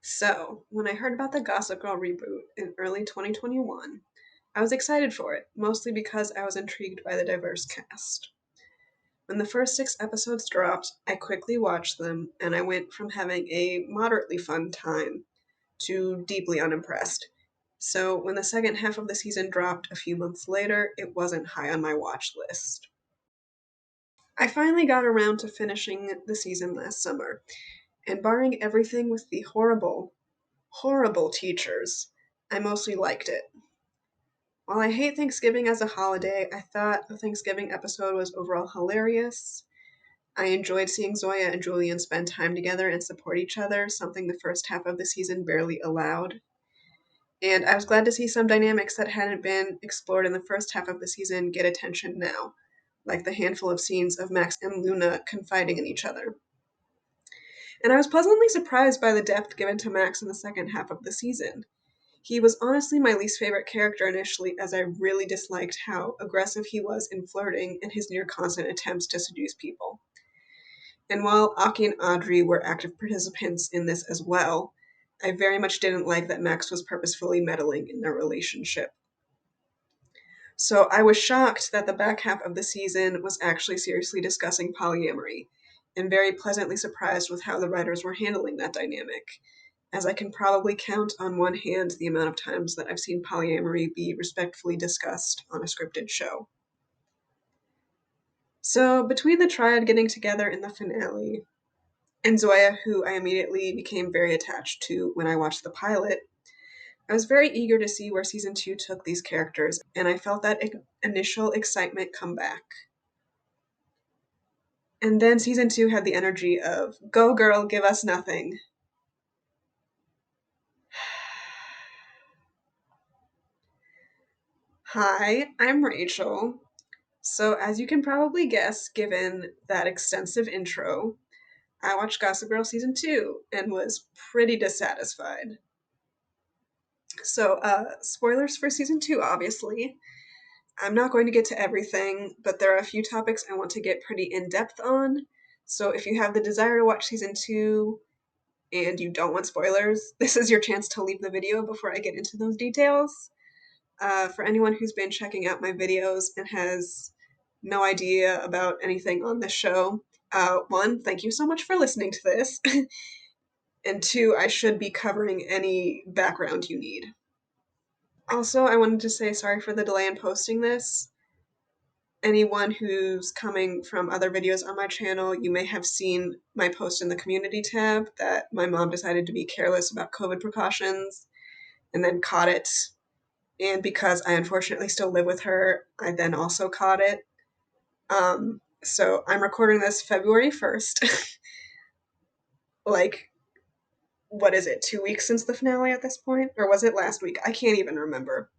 So, when I heard about the Gossip Girl reboot in early 2021, I was excited for it, mostly because I was intrigued by the diverse cast. When the first 6 episodes dropped, I quickly watched them, and I went from having a moderately fun time to deeply unimpressed. So, when the second half of the season dropped a few months later, it wasn't high on my watch list. I finally got around to finishing the season last summer, and barring everything with the horrible teachers, I mostly liked it. While I hate Thanksgiving as a holiday, I thought the Thanksgiving episode was overall hilarious. I enjoyed seeing Zoya and Julian spend time together and support each other, something the first half of the season barely allowed. And I was glad to see some dynamics that hadn't been explored in the first half of the season get attention now, like the handful of scenes of Max and Luna confiding in each other. And I was pleasantly surprised by the depth given to Max in the second half of the season. He was honestly my least favorite character initially, as I really disliked how aggressive he was in flirting and his near constant attempts to seduce people. And while Aki and Audrey were active participants in this as well, I very much didn't like that Max was purposefully meddling in their relationship. So I was shocked that the back half of the season was actually seriously discussing polyamory, and very pleasantly surprised with how the writers were handling that dynamic, as I can probably count on one hand the amount of times that I've seen polyamory be respectfully discussed on a scripted show. So, between the triad getting together in the finale, and Zoya, who I immediately became very attached to when I watched the pilot, I was very eager to see where season 2 took these characters, and I felt that initial excitement come back. And then season 2 had the energy of, go girl, give us nothing. Hi, I'm Rachel. So, as you can probably guess, given that extensive intro, I watched Gossip Girl Season 2 and was pretty dissatisfied. So, spoilers for Season 2, obviously. I'm not going to get to everything, but there are a few topics I want to get pretty in depth on. So, if you have the desire to watch Season 2 and you don't want spoilers, this is your chance to leave the video before I get into those details. For anyone who's been checking out my videos and has no idea about anything on this show, one, thank you so much for listening to this. And two, I should be covering any background you need. Also, I wanted to say sorry for the delay in posting this. Anyone who's coming from other videos on my channel, you may have seen my post in the community tab that my mom decided to be careless about COVID precautions and then caught it. And because I unfortunately still live with her, I then also caught it. So I'm recording this February 1st. Like, what is it, 2 weeks since the finale at this point? Or was it last week? I can't even remember.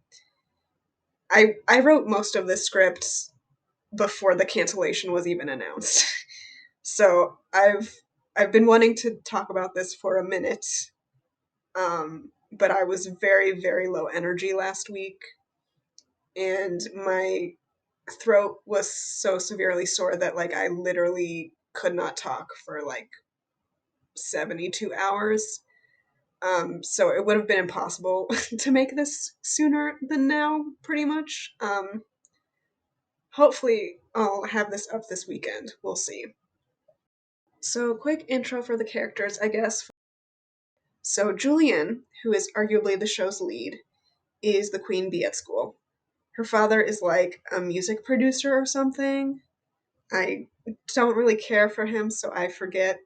I wrote most of this script before the cancellation was even announced. So I've been wanting to talk about this for a minute. But I was very, very low energy last week, and my throat was so severely sore that like I literally could not talk for like 72 hours. So it would have been impossible to make this sooner than now, pretty much. Hopefully I'll have this up this weekend. We'll see. So, quick intro for the characters, I guess. So, Julian, who is arguably the show's lead, is the queen bee at school. Her father is like a music producer or something. I don't really care for him, so I forget.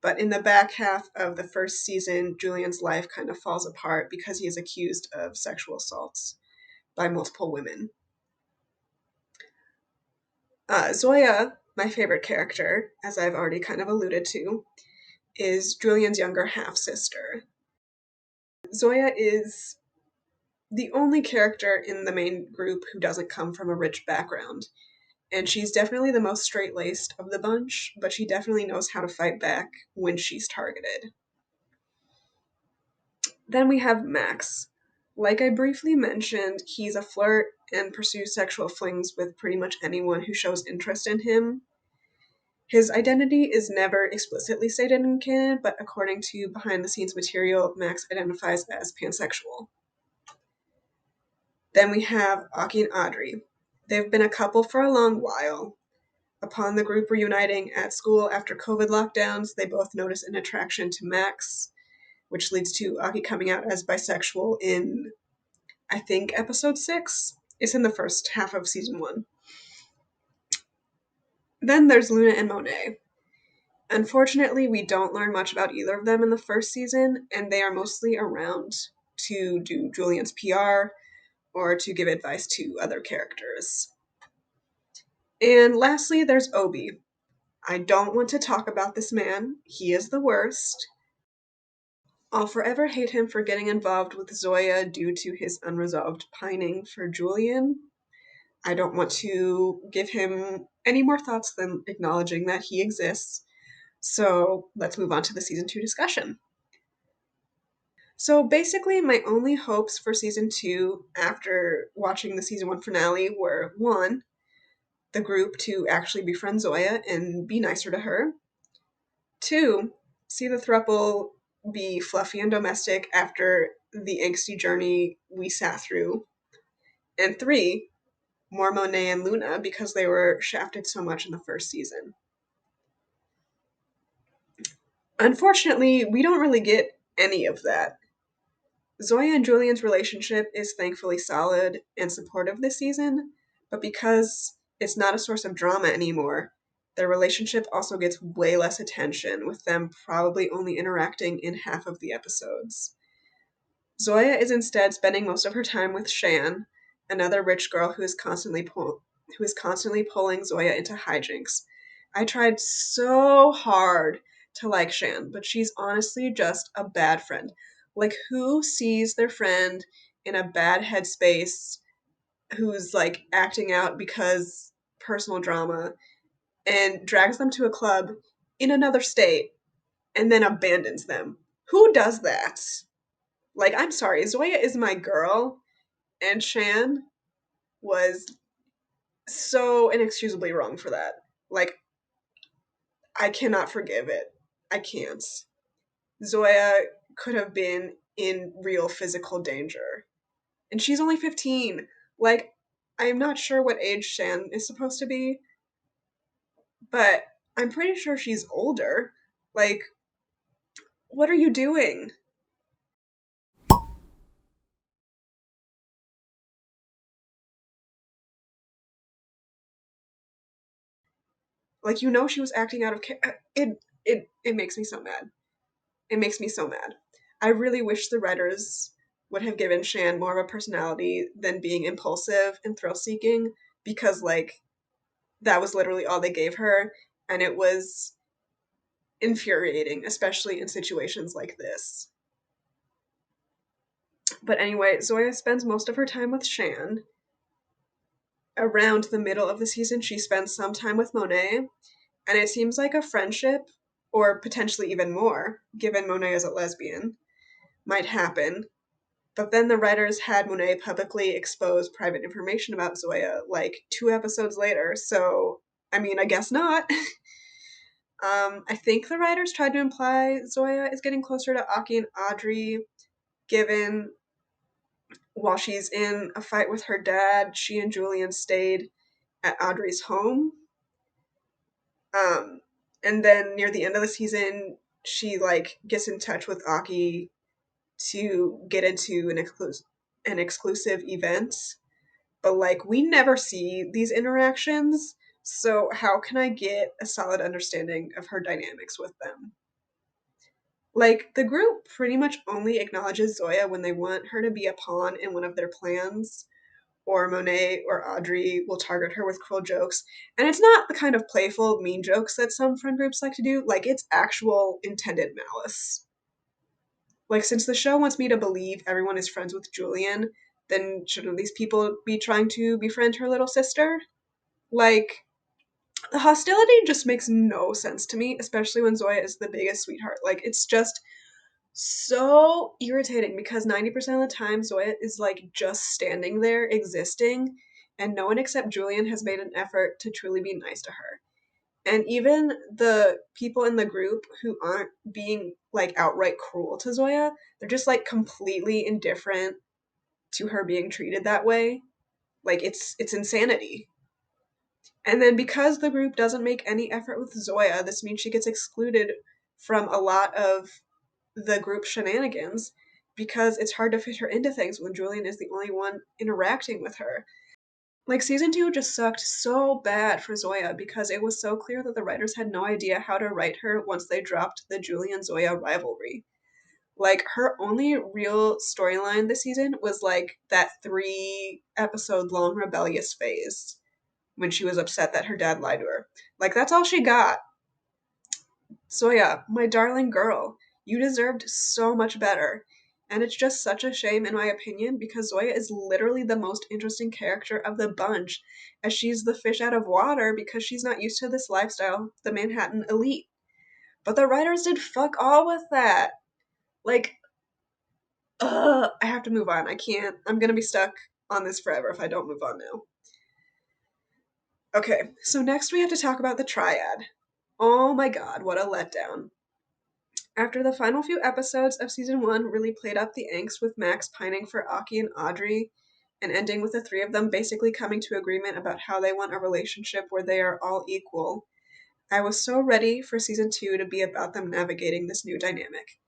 But in the back half of the first season, Julian's life kind of falls apart because he is accused of sexual assaults by multiple women. Zoya, my favorite character, as I've already kind of alluded to, is Julian's younger half-sister. Zoya is the only character in the main group who doesn't come from a rich background. And she's definitely the most straight-laced of the bunch, but she definitely knows how to fight back when she's targeted. Then we have Max. Like I briefly mentioned, he's a flirt and pursues sexual flings with pretty much anyone who shows interest in him. His identity is never explicitly stated in canon, but according to behind the scenes material, Max identifies as pansexual. Then we have Aki and Audrey. They've been a couple for a long while. Upon the group reuniting at school after COVID lockdowns, they both notice an attraction to Max, which leads to Aki coming out as bisexual in, I think, episode 6. It's in the first half of season 1. Then there's Luna and Monet. Unfortunately, we don't learn much about either of them in the first season, and they are mostly around to do Julian's PR or to give advice to other characters. And lastly, there's Obi. I don't want to talk about this man. He is the worst. I'll forever hate him for getting involved with Zoya due to his unresolved pining for Julian. I don't want to give him any more thoughts than acknowledging that he exists. So let's move on to the season 2 discussion. So basically, my only hopes for season 2 after watching the season 1 finale were 1, the group to actually befriend Zoya and be nicer to her. 2, see the throuple be fluffy and domestic after the angsty journey we sat through. And 3, more Monet and Luna because they were shafted so much in the first season. Unfortunately, we don't really get any of that. Zoya and Julian's relationship is thankfully solid and supportive this season, but because it's not a source of drama anymore, their relationship also gets way less attention, with them probably only interacting in half of the episodes. Zoya is instead spending most of her time with Shan, another rich girl who is constantly pulling Zoya into hijinks. I tried so hard to like Shan, but she's honestly just a bad friend. Like, who sees their friend in a bad headspace who's like acting out because personal drama and drags them to a club in another state and then abandons them? Who does that? Like, I'm sorry, Zoya is my girl, and Shan was so inexcusably wrong for that. Like, I cannot forgive it. I can't. Zoya could have been in real physical danger. And she's only 15. Like, I'm not sure what age Shan is supposed to be, but I'm pretty sure she's older. Like, what are you doing? Like, you know she was acting out of it makes me so mad. It makes me so mad. I really wish the writers would have given Shan more of a personality than being impulsive and thrill seeking, because like that was literally all they gave her, and it was infuriating, especially in situations like this. But anyway, Zoya spends most of her time with Shan. Around the middle of the season, she spends some time with Monet, and it seems like a friendship, or potentially even more, given Monet is a lesbian, might happen. But then the writers had Monet publicly expose private information about Zoya like 2 episodes later, so I mean, I guess not. I think the writers tried to imply Zoya is getting closer to Aki and Audrey, given while she's in a fight with her dad, she and Julian stayed at Audrey's home. Um, and then near the end of the season, she like gets in touch with Aki to get into an exclusive event. But like we never see these interactions, so how can I get a solid understanding of her dynamics with them? Like, the group pretty much only acknowledges Zoya when they want her to be a pawn in one of their plans, or Monet or Audrey will target her with cruel jokes. And it's not the kind of playful, mean jokes that some friend groups like to do, like, it's actual intended malice. Like, since the show wants me to believe everyone is friends with Julian, then shouldn't these people be trying to befriend her little sister? Like, the hostility just makes no sense to me, especially when Zoya is the biggest sweetheart. Like, it's just so irritating because 90% of the time Zoya is like just standing there existing, and no one except Julian has made an effort to truly be nice to her. And even the people in the group who aren't being like outright cruel to Zoya, they're just like completely indifferent to her being treated that way. Like it's insanity. And then because the group doesn't make any effort with Zoya, this means she gets excluded from a lot of the group shenanigans because it's hard to fit her into things when Julian is the only one interacting with her. Like season 2 just sucked so bad for Zoya because it was so clear that the writers had no idea how to write her once they dropped the Julian Zoya rivalry. Like her only real storyline this season was like that 3 episode long rebellious phase when she was upset that her dad lied to her. Like that's all she got. Zoya, my darling girl, you deserved so much better. And it's just such a shame, in my opinion, because Zoya is literally the most interesting character of the bunch, as she's the fish out of water because she's not used to this lifestyle, the Manhattan elite. But the writers did fuck all with that. Like, I have to move on. I can't. I'm gonna be stuck on this forever if I don't move on now. Okay, so next we have to talk about the triad. Oh my god, what a letdown. After the final few episodes of season 1 really played up the angst with Max pining for Aki and Audrey, and ending with the 3 of them basically coming to agreement about how they want a relationship where they are all equal, I was so ready for season 2 to be about them navigating this new dynamic.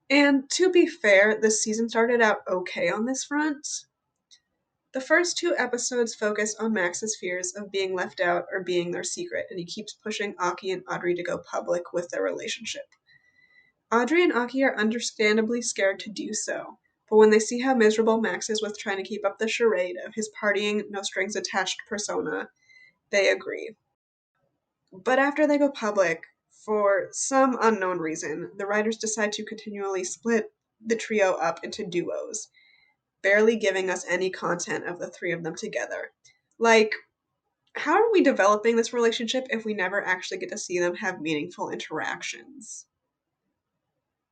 And to be fair, this season started out okay on this front. The first 2 episodes focus on Max's fears of being left out or being their secret, and he keeps pushing Aki and Audrey to go public with their relationship. Audrey and Aki are understandably scared to do so, but when they see how miserable Max is with trying to keep up the charade of his partying, no strings attached persona, they agree. But after they go public, for some unknown reason, the writers decide to continually split the trio up into duos, barely giving us any content of the 3 of them together. Like, how are we developing this relationship if we never actually get to see them have meaningful interactions?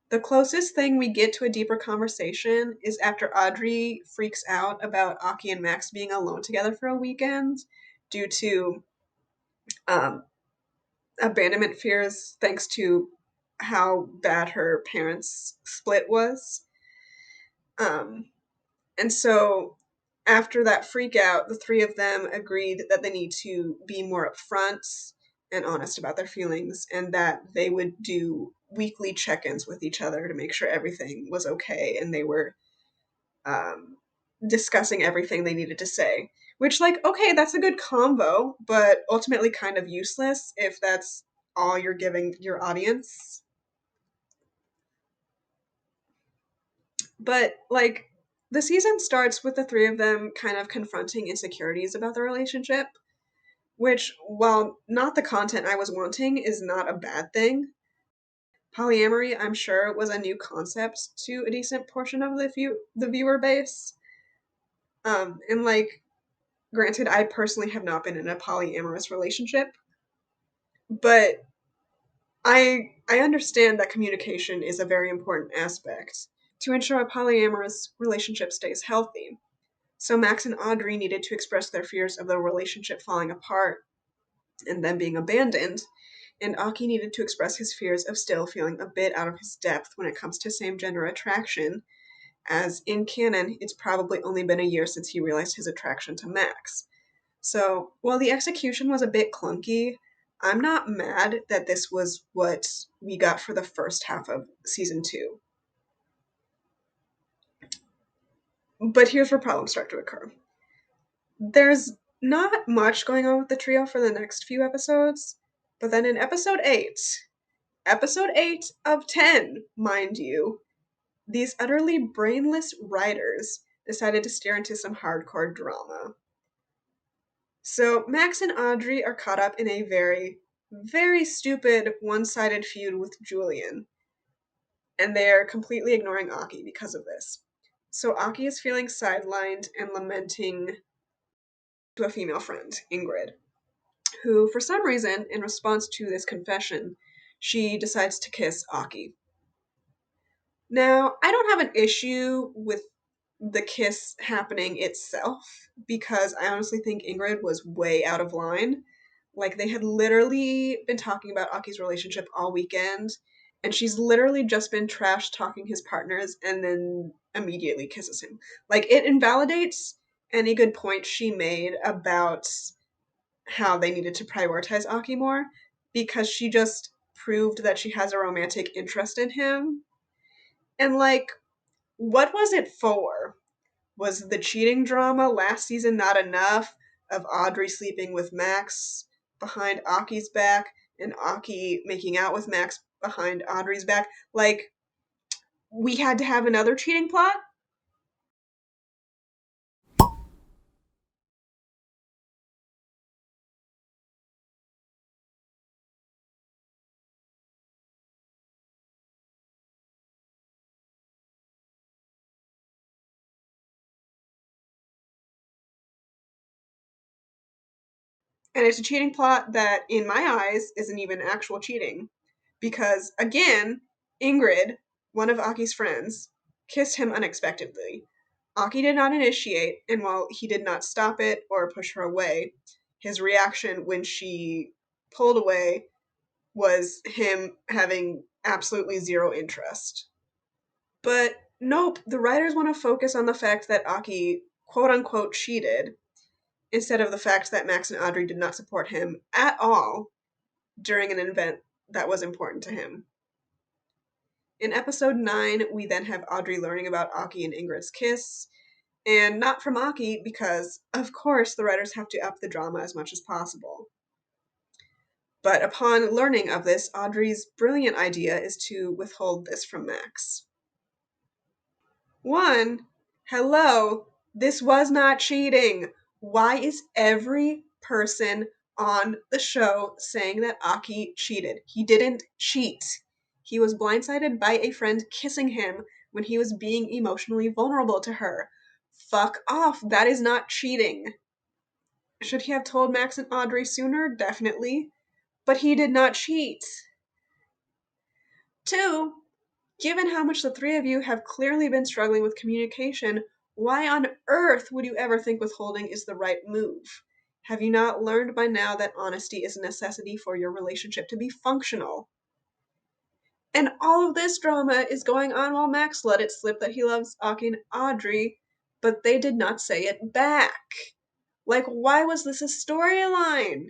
The closest thing we get to a deeper conversation is after Audrey freaks out about Aki and Max being alone together for a weekend due to um, abandonment fears, thanks to how bad her parents' split was. Um, and so after that freak out, the 3 of them agreed that they need to be more upfront and honest about their feelings, and that they would do weekly check-ins with each other to make sure everything was okay and they were um, discussing everything they needed to say. Which, like, okay, that's a good combo, but ultimately kind of useless if that's all you're giving your audience. But, like, the season starts with the 3 of them kind of confronting insecurities about the relationship, which, while not the content I was wanting, is not a bad thing. Polyamory, I'm sure, was a new concept to a decent portion of the viewer base. And like, granted, I personally have not been in a polyamorous relationship, but I understand that communication is a very important aspect to ensure a polyamorous relationship stays healthy. So Max and Audrey needed to express their fears of the relationship falling apart and them being abandoned, and Aki needed to express his fears of still feeling a bit out of his depth when it comes to same-gender attraction, as in canon, it's probably only been a year since he realized his attraction to Max. So, while the execution was a bit clunky, I'm not mad that this was what we got for the first half of season 2. But here's where problems start to occur. There's not much going on with the trio for the next few episodes, but then in episode 8 of 10, mind you, these utterly brainless writers decided to steer into some hardcore drama. So Max and Audrey are caught up in a very, very stupid one-sided feud with Julian, and they're completely ignoring Aki because of this. So Aki is feeling sidelined and lamenting to a female friend, Ingrid, who, for some reason, in response to this confession, she decides to kiss Aki. Now, I don't have an issue with the kiss happening itself, because I honestly think Ingrid was way out of line. Like, they had literally been talking about Aki's relationship all weekend, and she's literally just been trash talking his partners and then immediately kisses him. Like, it invalidates any good point she made about how they needed to prioritize Aki more, because she just proved that she has a romantic interest in him. And, like, what was it for? Was the cheating drama last season not enough of Audrey sleeping with Max behind Aki's back and Aki making out with Max behind Audrey's back? Like, we had to have another cheating plot? And it's a cheating plot that, in my eyes, isn't even actual cheating. Because, again, Ingrid, one of Aki's friends, kissed him unexpectedly. Aki did not initiate, and while he did not stop it or push her away, his reaction when she pulled away was him having absolutely zero interest. But nope, the writers want to focus on the fact that Aki quote unquote cheated instead of the fact that Max and Audrey did not support him at all during an event that was important to him. In episode 9, we then have Audrey learning about Aki and Ingrid's kiss, and not from Aki because, of course, the writers have to up the drama as much as possible. But upon learning of this, Audrey's brilliant idea is to withhold this from Max. One, hello, this was not cheating. Why is every person on the show saying that Aki cheated? He didn't cheat. He was blindsided by a friend kissing him when he was being emotionally vulnerable to her. Fuck off. That is not cheating. Should he have told Max and Audrey sooner? Definitely. But he did not cheat. Two, given how much the three of you have clearly been struggling with communication, why on earth would you ever think withholding is the right move? Have you not learned by now that honesty is a necessity for your relationship to be functional? And all of this drama is going on while Max let it slip that he loves Aki and Audrey, but they did not say it back. Like, why was this a storyline?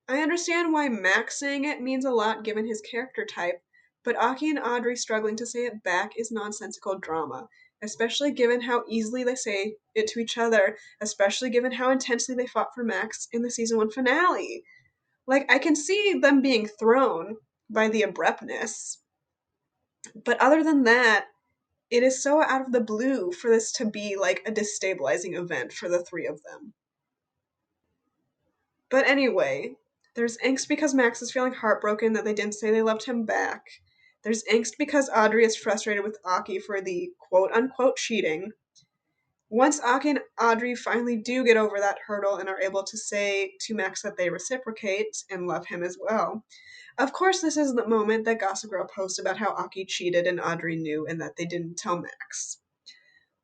I understand why Max saying it means a lot given his character type, but Aki and Audrey struggling to say it back is nonsensical drama, especially given how easily they say it to each other, especially given how intensely they fought for Max in the season 1 finale. Like, I can see them being thrown by the abruptness, but other than that, it is so out of the blue for this to be like a destabilizing event for the three of them. But anyway, there's angst because Max is feeling heartbroken that they didn't say they loved him back. There's angst because Audrey is frustrated with Aki for the quote-unquote cheating. Once Aki and Audrey finally do get over that hurdle and are able to say to Max that they reciprocate and love him as well, of course this is the moment that Gossip Girl posts about how Aki cheated and Audrey knew and that they didn't tell Max.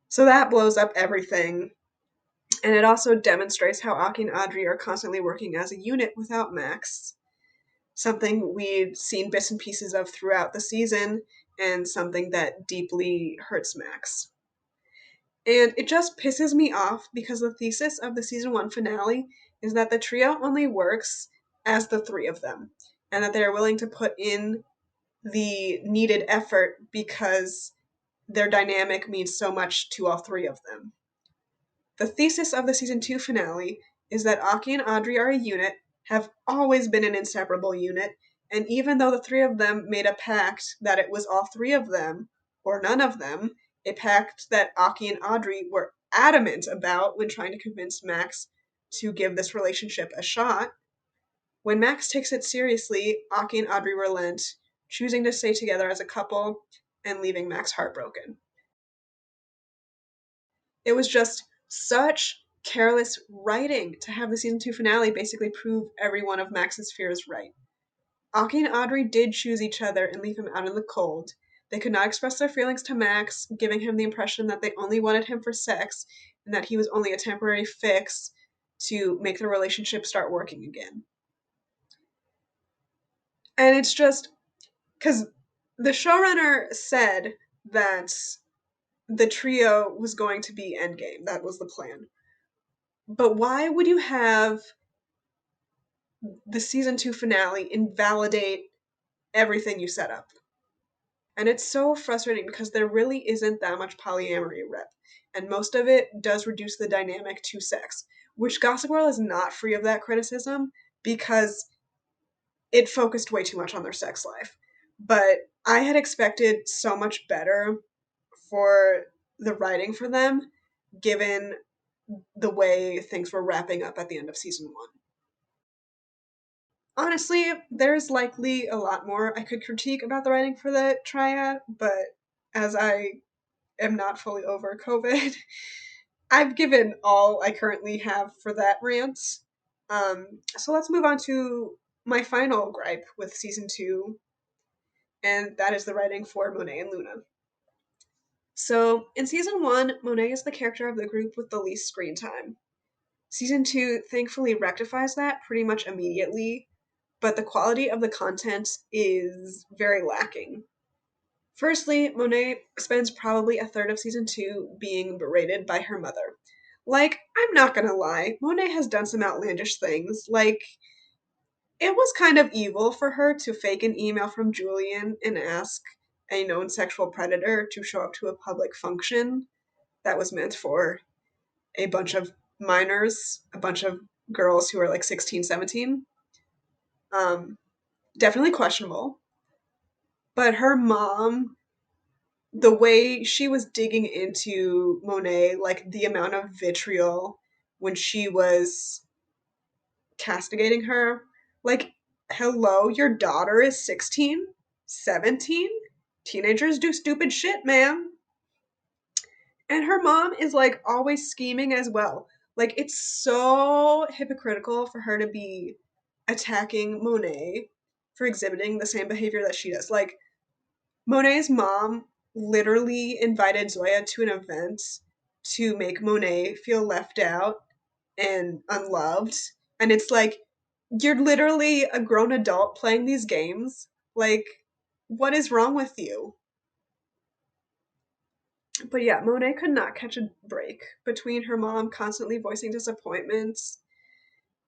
So that blows up everything. And it also demonstrates how Aki and Audrey are constantly working as a unit without Max. Something we'd seen bits and pieces of throughout the season, and something that deeply hurts Max. And it just pisses me off because the thesis of the season 1 finale is that the trio only works as the three of them, and that they are willing to put in the needed effort because their dynamic means so much to all three of them. The thesis of the season 2 finale is that Aki and Audrey are a unit, have always been an inseparable unit, and even though the three of them made a pact that it was all three of them, or none of them, a pact that Aki and Audrey were adamant about when trying to convince Max to give this relationship a shot, when Max takes it seriously, Aki and Audrey relent, choosing to stay together as a couple and leaving Max heartbroken. It was just such careless writing to have the season 2 finale basically prove every one of Max's fears right. Aki and Audrey did choose each other and leave him out in the cold. They could not express their feelings to Max, giving him the impression that they only wanted him for sex and that he was only a temporary fix to make the relationship start working again. And it's just because the showrunner said that the trio was going to be Endgame. That was the plan. But why would you have the season 2 finale invalidate everything you set up? And it's so frustrating because there really isn't that much polyamory rep. And most of it does reduce the dynamic to sex, which Gossip Girl is not free of that criticism because it focused way too much on their sex life. But I had expected so much better for the writing for them, given the way things were wrapping up at the end of season 1. Honestly, there's likely a lot more I could critique about the writing for the triad, but as I am not fully over COVID, I've given all I currently have for that rant. So let's move on to my final gripe with season 2, and that is the writing for Monet and Luna. So, in season 1, Monet is the character of the group with the least screen time. Season 2 thankfully rectifies that pretty much immediately, but the quality of the content is very lacking. Firstly, Monet spends probably a third of season 2 being berated by her mother. Like, I'm not gonna lie, Monet has done some outlandish things. Like, it was kind of evil for her to fake an email from Julian and ask a known sexual predator to show up to a public function that was meant for a bunch of minors, a bunch of girls who are like 16, 17. Um, Definitely questionable. But her mom, the way she was digging into Monet, like the amount of vitriol when she was castigating her, like, hello, your daughter is 16, 17. Teenagers do stupid shit, man. And her mom is like always scheming as well. Like, it's so hypocritical for her to be attacking Monet for exhibiting the same behavior that she does. Like, Monet's mom literally invited Zoya to an event to make Monet feel left out and unloved. And it's like, you're literally a grown adult playing these games. Like, what is wrong with you? But yeah, Monet could not catch a break between her mom constantly voicing disappointments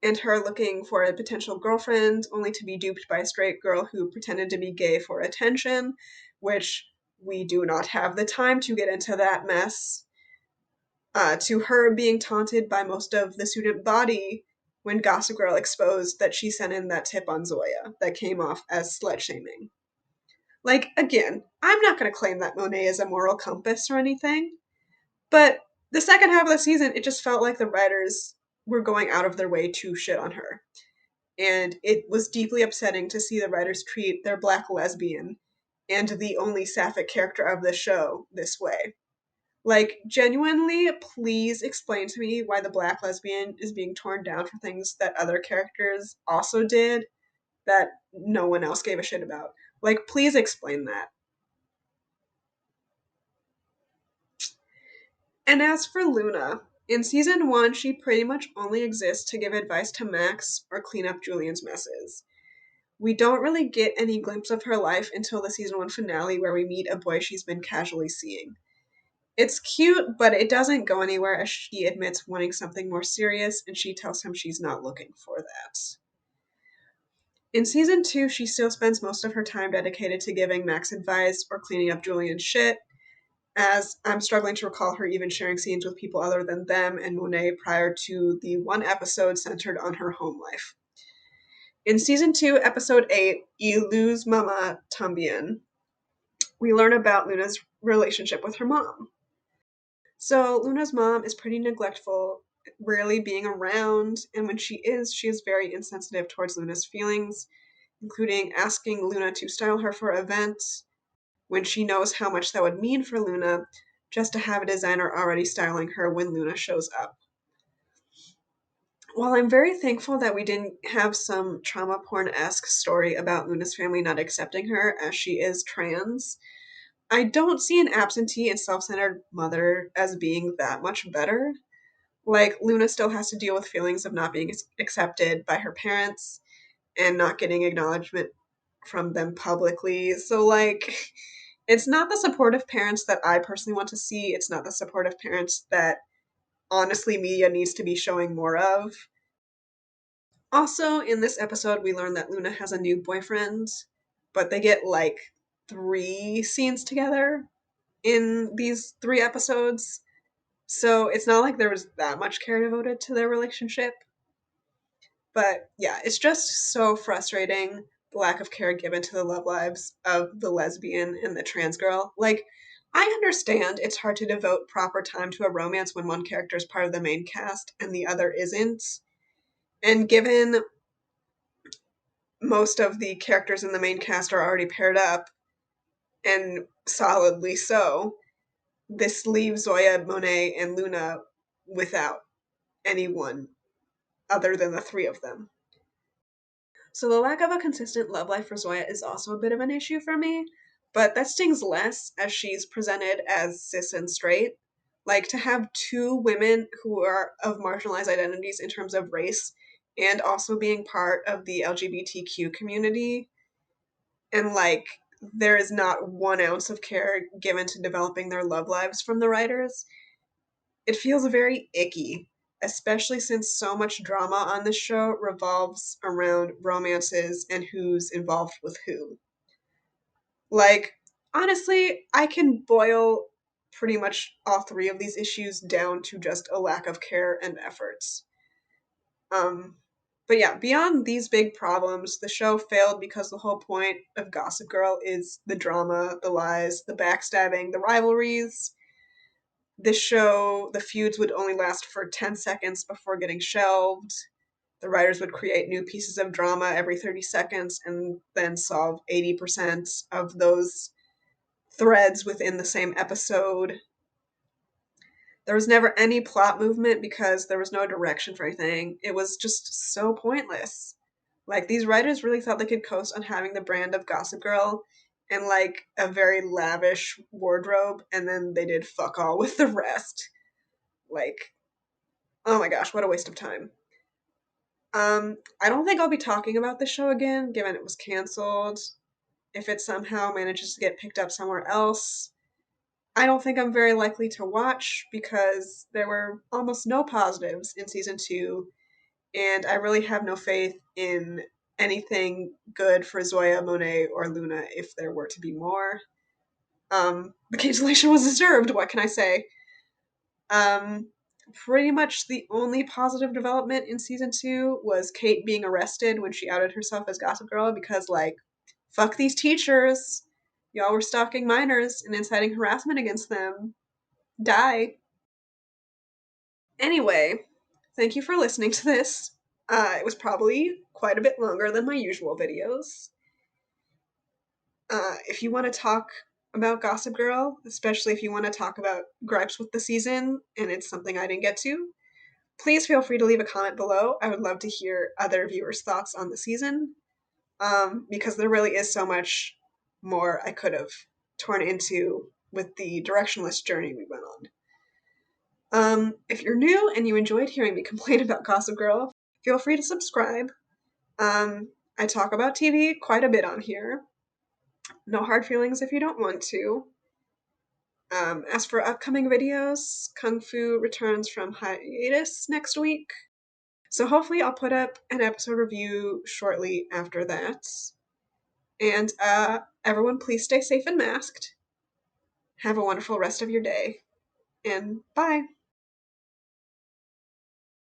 and her looking for a potential girlfriend only to be duped by a straight girl who pretended to be gay for attention, which we do not have the time to get into that mess. To her being taunted by most of the student body when Gossip Girl exposed that she sent in that tip on Zoya that came off as slut shaming. Like, again, I'm not going to claim that Monet is a moral compass or anything, but the second half of the season, it just felt like the writers were going out of their way to shit on her. And it was deeply upsetting to see the writers treat their black lesbian and the only sapphic character of the show this way. Like, genuinely, please explain to me why the black lesbian is being torn down for things that other characters also did that no one else gave a shit about. Like, please explain that. And as for Luna, in season 1, she pretty much only exists to give advice to Max or clean up Julian's messes. We don't really get any glimpse of her life until the season 1 finale, where we meet a boy she's been casually seeing. It's cute, but it doesn't go anywhere as she admits wanting something more serious, and she tells him she's not looking for that. In season 2, she still spends most of her time dedicated to giving Max advice or cleaning up Julian's shit, as I'm struggling to recall her even sharing scenes with people other than them and Monet prior to the one episode centered on her home life. In season 2, episode 8, You Lose Mama Tambien, we learn about Luna's relationship with her mom. So Luna's mom is pretty neglectful, rarely being around, and when she is very insensitive towards Luna's feelings, including asking Luna to style her for events when she knows how much that would mean for Luna, just to have a designer already styling her when Luna shows up. While I'm very thankful that we didn't have some trauma porn-esque story about Luna's family not accepting her as she is trans, I don't see an absentee and self-centered mother as being that much better. Like, Luna still has to deal with feelings of not being accepted by her parents and not getting acknowledgement from them publicly. So, like, it's not the supportive parents that I personally want to see. It's not the supportive parents that honestly media needs to be showing more of. Also, in this episode, we learn that Luna has a new boyfriend, but they get like 3 scenes together in these 3 episodes. So it's not like there was that much care devoted to their relationship. But yeah, it's just so frustrating the lack of care given to the love lives of the lesbian and the trans girl. Like, I understand it's hard to devote proper time to a romance when one character is part of the main cast and the other isn't. And given most of the characters in the main cast are already paired up, and solidly so, this leaves Zoya, Monet, and Luna without anyone other than the 3 of them. So the lack of a consistent love life for Zoya is also a bit of an issue for me, but that stings less as she's presented as cis and straight. Like, to have 2 women who are of marginalized identities in terms of race and also being part of the LGBTQ community, and like there is not 1 ounce of care given to developing their love lives from the writers, it feels very icky, especially since so much drama on this show revolves around romances and who's involved with who. Like, honestly, I can boil pretty much all 3 of these issues down to just a lack of care and efforts. Um, but yeah, beyond these big problems, the show failed because the whole point of Gossip Girl is the drama, the lies, the backstabbing, the rivalries. This show, the feuds would only last for 10 seconds before getting shelved. The writers would create new pieces of drama every 30 seconds and then solve 80% of those threads within the same episode. There was never any plot movement because there was no direction for anything. It was just so pointless. Like, these writers really thought they could coast on having the brand of Gossip Girl and like a very lavish wardrobe, and then they did fuck all with the rest. Like, oh my gosh, what a waste of time. I don't think I'll be talking about the show again, given it was canceled. If it somehow manages to get picked up somewhere else, I don't think I'm very likely to watch because there were almost no positives in season 2, and I really have no faith in anything good for Zoya, Monet, or Luna if there were to be more. The cancellation was deserved, what can I say? Um, Pretty much the only positive development in season 2 was Kate being arrested when she outed herself as Gossip Girl because, like, fuck these teachers. Y'all were stalking minors and inciting harassment against them. Die. Anyway, thank you for listening to this. It was probably quite a bit longer than my usual videos. If you want to talk about Gossip Girl, especially if you want to talk about gripes with the season and it's something I didn't get to, please feel free to leave a comment below. I would love to hear other viewers' thoughts on the season, because there really is so much more I could have torn into with the directionless journey we went on. If you're new and you enjoyed hearing me complain about Gossip Girl, feel free to subscribe. I talk about TV quite a bit on here. No hard feelings if you don't want to. As for upcoming videos, Kung Fu returns from hiatus next week. So hopefully I'll put up an episode review shortly after that. And everyone please stay safe and masked. Have a wonderful rest of your day. And bye.